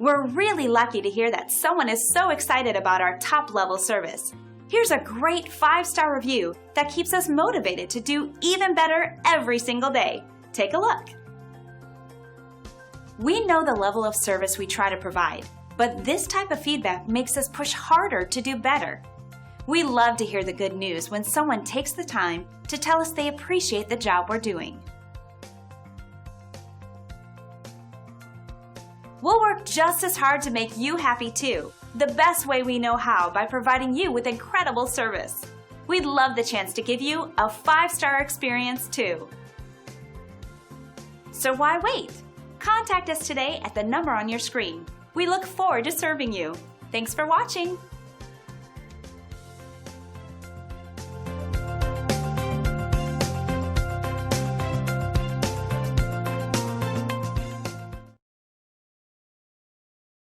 We're really lucky to hear that someone is so excited about our top-level service. Here's a great 5-star review that keeps us motivated to do even better every single day. Take a look. We know the level of service we try to provide, but this type of feedback makes us push harder to do better. We love to hear the good news when someone takes the time to tell us they appreciate the job we're doing. We'll work just as hard to make you happy too, the best way we know how by providing you with incredible service. We'd love the chance to give you a 5-star experience too. So why wait? Contact us today at the number on your screen. We look forward to serving you. Thanks for watching.